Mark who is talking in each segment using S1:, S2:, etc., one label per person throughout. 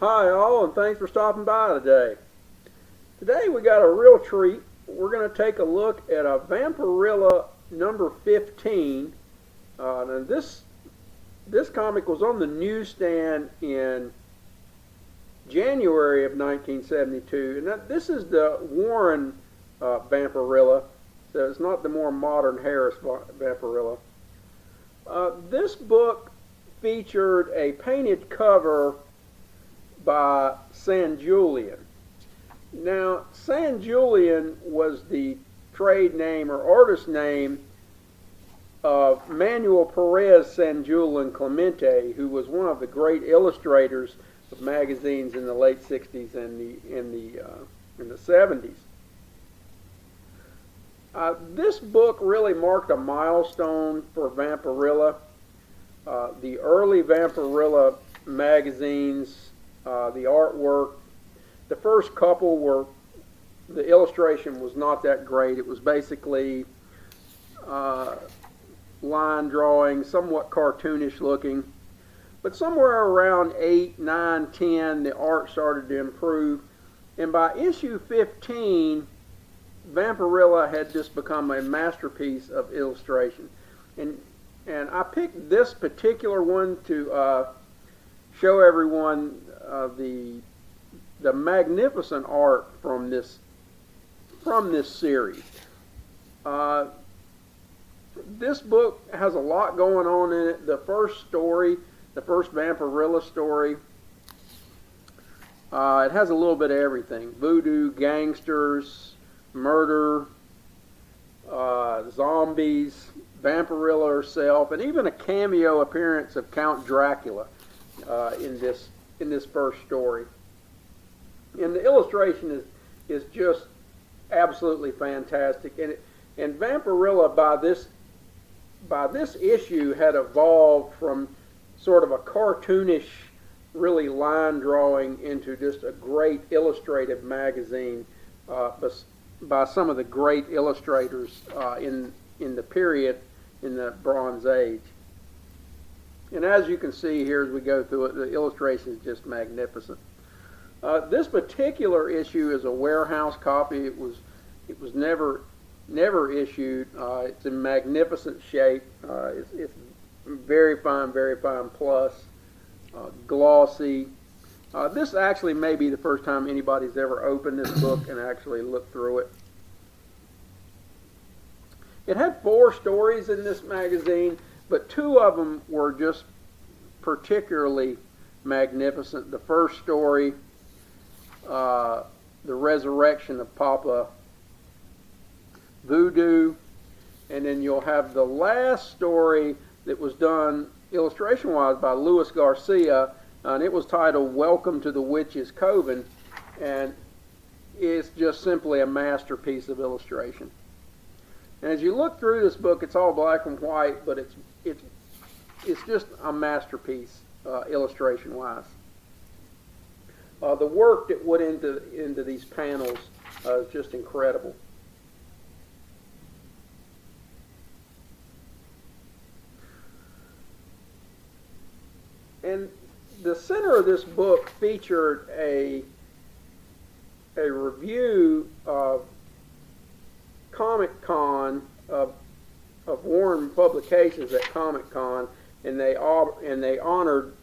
S1: Hi all, and thanks for stopping by today. Today we got a real treat. We're going to take a look at a Vampirella number 15. And this comic was on the newsstand in January of 1972, and this is the Warren Vampirella, so it's not the more modern Harris Vampirella. This book featured a painted cover by SanJulian. Now, SanJulian was the trade name or artist name of Manuel Perez SanJulian Clemente, who was one of the great illustrators of magazines in the late 60s and in the 70s. This book really marked a milestone for Vampirella. The early Vampirella magazines, the artwork, the first couple were, the illustration was not that great. It was basically line drawing, somewhat cartoonish looking. But somewhere around 8, 9, 10, the art started to improve. And by issue 15, Vampirella had just become a masterpiece of illustration. And I picked this particular one to show everyone the magnificent art from this series. This book has a lot going on in it. The first story, the first Vampirella story, it has a little bit of everything: voodoo, gangsters, murder, zombies, Vampirella herself, and even a cameo appearance of Count Dracula in this first story. And the illustration is just absolutely fantastic. And Vampirella by this issue had evolved from sort of a cartoonish, really line drawing into just a great illustrative magazine by some of the great illustrators in the period, in the Bronze Age. And as you can see here as we go through it, the illustration is just magnificent. This particular issue is a warehouse copy. It was never issued. It's in magnificent shape. It's very fine plus, glossy. This actually may be the first time anybody's ever opened this book and actually looked through it. It had 4 stories in this magazine, but 2 of them were just particularly magnificent. The first story, the resurrection of Papa Voodoo, and then you'll have the last story that was done illustration-wise by Luis Garcia, and it was titled Welcome to the Witch's Coven, and it's just simply a masterpiece of illustration. And as you look through this book, it's all black and white, but it's just a masterpiece illustration-wise. The work that went into these panels is just incredible. And the center of this book featured a review of Comic Con of Warren Publications at Comic Con, and they honored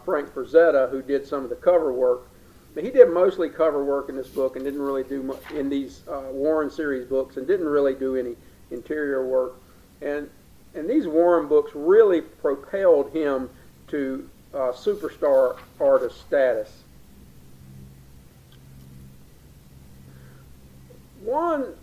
S1: Frank Frazetta, who did some of the cover work. But he did mostly cover work in this book and didn't really do much in these Warren series books, and didn't really do any interior work. And these Warren books really propelled him to superstar artist status. Juan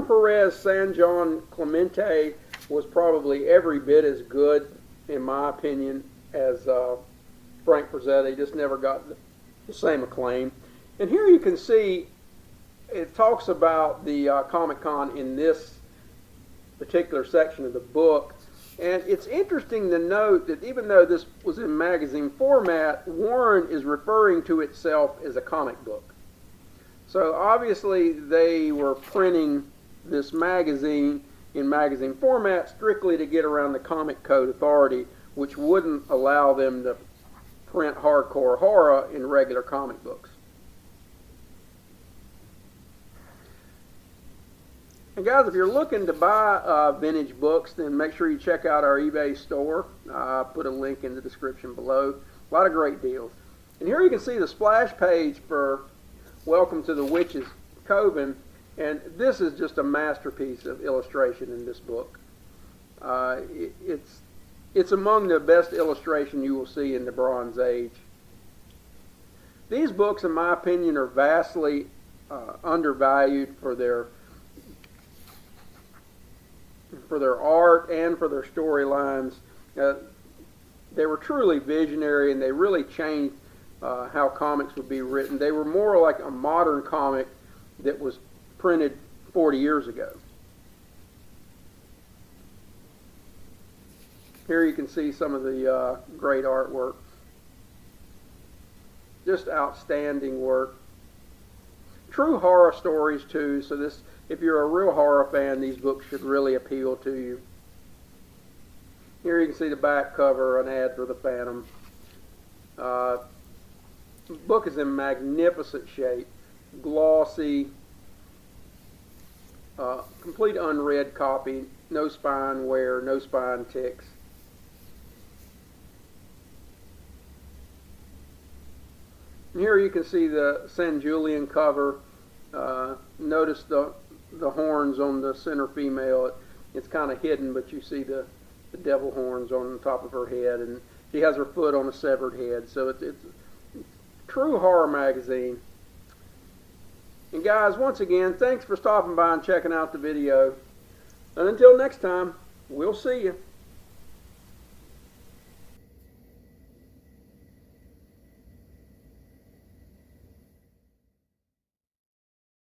S1: Perez SanJulian Clemente was probably every bit as good, in my opinion, as Frank Frazetta. He just never got the same acclaim. And here you can see it talks about the Comic-Con in this particular section of the book. And it's interesting to note that even though this was in magazine format, Warren is referring to itself as a comic book. So obviously they were printing this magazine in magazine format strictly to get around the Comic Code Authority, which wouldn't allow them to print hardcore horror in regular comic books. And guys, if you're looking to buy vintage books, then make sure you check out our eBay store. I'll put a link in the description below. A lot of great deals. And here you can see the splash page for Welcome to the Witch's Coven. And this is just a masterpiece of illustration in this book. It's among the best illustration you will see in the Bronze Age. These books, in my opinion, are vastly undervalued for their art and for their storylines. They were truly visionary, and they really changed how comics would be written. They were more like a modern comic that was printed 40 years ago. Here you can see some of the great artwork. Just outstanding work. True horror stories too, so this, if you're a real horror fan, these books should really appeal to you. Here you can see the back cover, an ad for the Phantom. The book is in magnificent shape, glossy, complete unread copy, no spine wear, no spine ticks. And here you can see the SanJulian cover. Notice the horns on the center female. It's kind of hidden, but you see the devil horns on the top of her head, and she has her foot on a severed head. So it's a true horror magazine. And guys, once again, thanks for stopping by and checking out the video. And until next time, we'll see you.